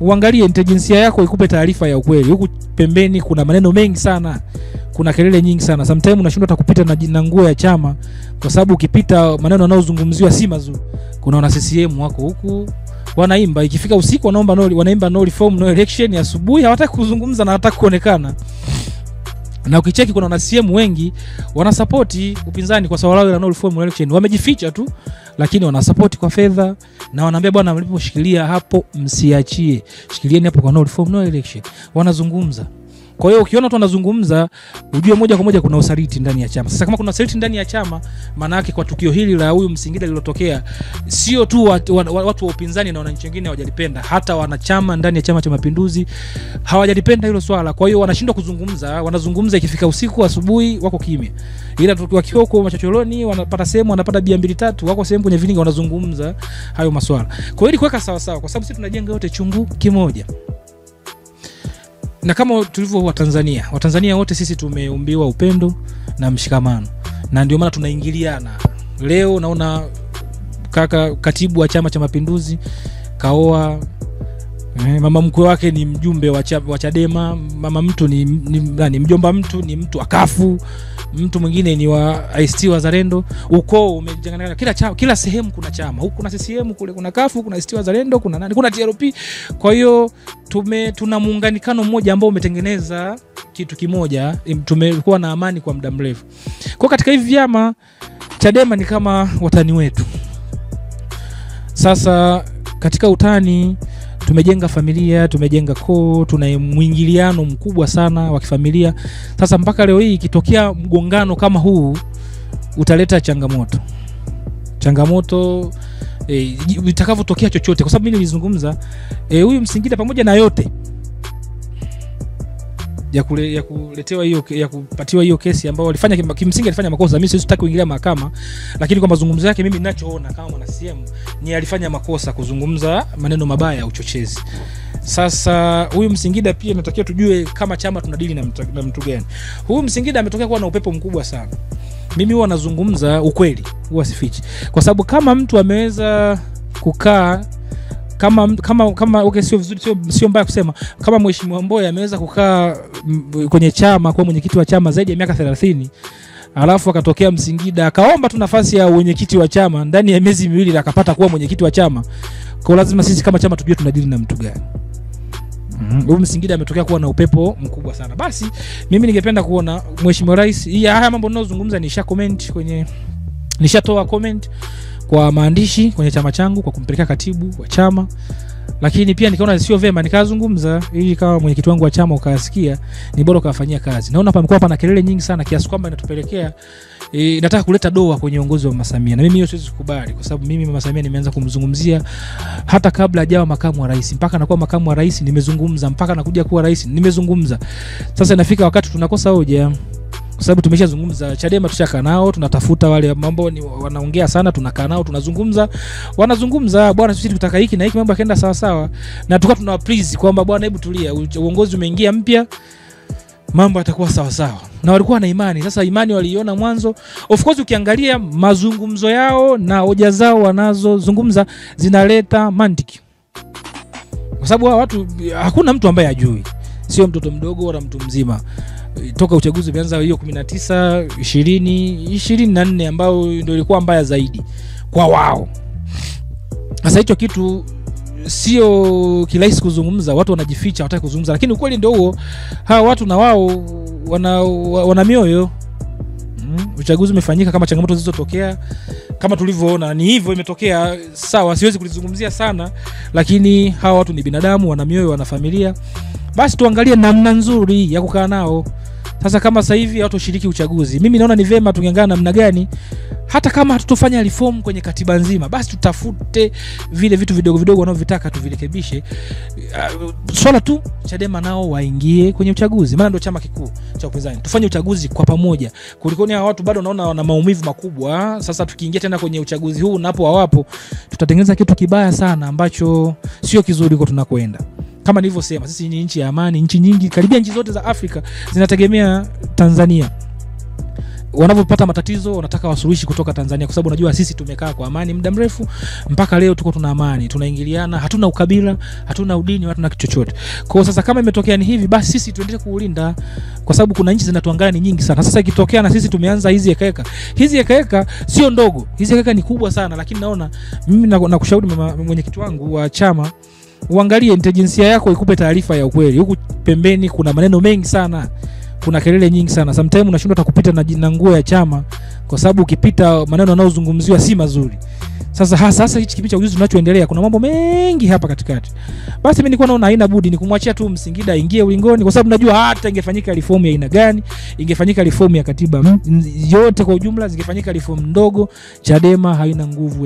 uangalie intelligence yako ikupe taarifa ya ukweli. Huku pembeni kuna maneno mengi sana, kuna kelele nyingi sana. Sometimes unashindwa hata kupita na nguo ya chama kwa sababu ukipita maneno yanayozungumziwa si mazuri. Kuna wana CCM wako huku wanaimba, ikifika usiku wanaimba no reform no election, asubuhi hawataka kuzungumza na hawataka kuonekana. Na ukicheki kuna wana CCM wengi wanasupport upinzani kwa sababu la no reform no election, wamejificha tu lakini wanasupport kwa fedha na wanaambia bwana mliposhikilia hapo msiachie, shikilieni hapo kwa no reform no election, wanazungumza. Kwa hiyo ukiona watu wanazungumza ujue moja kwa moja kuna usaliti ndani ya chama. Sasa kama kuna usaliti ndani ya chama, maana yake kwa tukio hili la huyu Msingida lililotokea, sio tu watu wa upinzani na wananchi wengine hawajalipenda, hata wanachama ndani ya Chama cha Mapinduzi hawajalipenda hilo swala. Kwa hiyo wanashindwa kuzungumza, wanazungumza ikifika usiku, asubuhi wako kimya. Ila wakiwa huko machochoroni wanapata sehemu, wanapata bia 2-3, wako sehemu kwenye vilinga wanazungumza hayo maswala. Kwa hiyo ili kuweka sawa sawa, kwa sababu sisi tunajenga yote chungu kimoja. Na kama tulivyo Watanzania wote sisi tumeumbiwa upendo na mshikamano. Na ndio maana tunaingiliana. Leo naona katibu wa Chama cha Mapinduzi kaoa, mama mkwe wake ni mjumbe wa Chadema, mama mtu ni mjomba mtu ni mtu akafu, mtu mwingine ni wa ICT Wazalendo. Ukoo umejengana, kila sehemu kuna chama. Huku kuna CCM, kule kuna kafu, kuna ICT Wazalendo, kuna nani, kuna TRP. Kwa hiyo tuna muunganikano mmoja ambao umetengeneza kitu kimoja. Tumekuwa na amani kwa muda mrefu. Kwa katika hivi vyama, Chadema ni kama watani wetu. Sasa katika utani tumejenga familia, tumejenga koo, tuna mwingiliano mkubwa sana wa kifamilia. Sasa mpaka leo hii ikitokea mgongano kama huu utaleta changamoto itakavotokea chochote. Kwa sababu mimi nilizungumza huyu Msingida pamoja na yote ya kuletewa hiyo, ya kupatiwa hiyo kesi ambayo walifanya, kimsingi alifanya makosa. Mimi sitaki kuingilia mahakama, lakini kwa mazungumzo yake mimi ninachoona kama mwana CCM ni alifanya makosa kuzungumza maneno mabaya ya uchochezi. Sasa huyu Msingida pia tunatakiwa tujue kama chama tunadili na mtu gani. Huyu Msingida ametokea kuwa na upepo mkubwa sana. Mimi huwa nazungumza ukweli, huwa sifichi. Kwa sababu kama mtu ameweza kukaa kama okay, sio mbaya kusema kama Mheshimiwa Mboya ameweza kukaa kwenye chama kwa mwenyekiti wa chama zaidi ya miaka 30, alafu akatokea Msingida akaomba tu nafasi ya mwenyekiti wa chama, ndani ya miezi miwili akapata kuwa mwenyekiti wa chama. Kwa lazima sisi kama chama tujue tunadili na mtu gani. Huyu Msingida ametokea kuwa na upepo mkubwa sana. Basi mimi ningependa kuona Mheshimiwa Rais, haya mambo ninayozungumza nishatoa comment kwa maandishi kwenye chama changu kwa kumpeleka katibu wa chama, lakini pia nikaona sio vema nikazungumza ili kama mwenyekiti wangu wa chama ukasikia, ni bora kafanyia kazi. Naona hapa mkoa hapa na kelele nyingi sana kiasi kwamba inatupelekea nataka kuleta doa kwenye uongozi wa Mama Samia, na mimi hiyo siwezi kukubali, kwa sababu mimi Mama Samia nimeanza kumzungumzia hata kabla hajawa makamu wa rais. Mpaka anakuwa makamu wa rais nimezungumza, mpaka anakuja kuwa rais nimezungumza. Sasa inafika wakati tunakosa hoja, kwa sababu tumeshazungumza. Chadema tushaka nao, tunatafuta wale mambo ni wanaongea sana, tunakaa nao tunazungumza, wanazungumza bwana sisi tutaka hiki na hiki, mambo yakaenda sawa sawa, na tukawa tuna please kwamba bwana hebu tulia, uongozi umeingia mpya, mambo yatakuwa sawa sawa. Na walikuwa na imani. Sasa imani waliiona mwanzo. Of course ukiangalia mazungumzo yao na hoja zao wanazozungumza zinaleta mantiki, kwa sababu hawa watu hakuna mtu ambaye hajui, sio mtoto mdogo wala mtu mzima. Toka uchaguzi umeanza hiyo 19 20 24 ambao ndio ilikuwa mbaya zaidi kwa wao. Sasa hicho kitu sio kirahisi kuzungumza, watu wanajificha, hawataka kuzungumza, lakini ukweli ndio huo. Hawa watu na wao wana mioyo. Uchaguzi umefanyika, kama changamoto zilizotokea kama tulivyoona ni hivyo imetokea, sawa, siwezi kulizungumzia sana, lakini hawa watu ni binadamu, wana mioyo, wana familia. Basi tuangalie namna nzuri ya kukaa nao. Sasa kama sasa hivi watu washiriki uchaguzi, mimi naona ni vema tungeangana namna gani, hata kama hatutofanya reform kwenye katiba nzima, basi tutafute vile vitu vidogo vidogo wanaovitaka tuvirekebishe. Swala tu Chadema nao waingie kwenye uchaguzi, maana ndio chama kikuu cha upinzani. Tufanye uchaguzi kwa pamoja. Kuliko ni watu bado naona wana maumivu makubwa. Sasa tukiingia tena kwenye uchaguzi huu napo hawapo, tutatengeneza kitu kibaya sana ambacho sio kizuri kwa tunakoenda. Kama nilivyosema, sisi ni nchi ya amani. Nchi nyingi, karibia nchi zote za Afrika zinategemea Tanzania. wanapopata matatizo wanataka wasuluhishi kutoka Tanzania, kwa sababu unajua sisi tumekaa kwa amani muda mrefu, mpaka leo tuko tuna amani, tunaingiliana, hatuna ukabila, hatuna udini, hatuna kitu chochote. Kwa hiyo sasa kama imetokea ni hivi, basi sisi tuendelee kuulinda, kwa sababu kuna nchi zinatuangalia ni nyingi sana. Sasa ikitokea na sisi tumeanza hizi heka sio ndogo, hizi heka ni kubwa sana, lakini naona mimi nakushauri mwenyekiti wangu wa chama, uangalie intelligence yako ikupe taarifa ya ukweli. Huku pembeni kuna maneno mengi sana, kuna kelele nyingi sana. Sometimes unashindwa hata kupita na nguo ya chama, kwa sababu ukipita maneno yanayozungumziwa si mazuri. Sasa hichi kipindi cha ujuzi tunachoendelea, kuna mambo mengi hapa katikati. Basi mimi nilikuwa naona haina budi ni kumwachia tu Msingida aingie ulingoni, kwa sababu najua hata ingefanyika reform ya aina gani, ingefanyika reform ya katiba yote kwa ujumla, zingefanyika reform ndogo, Chadema haina nguvu.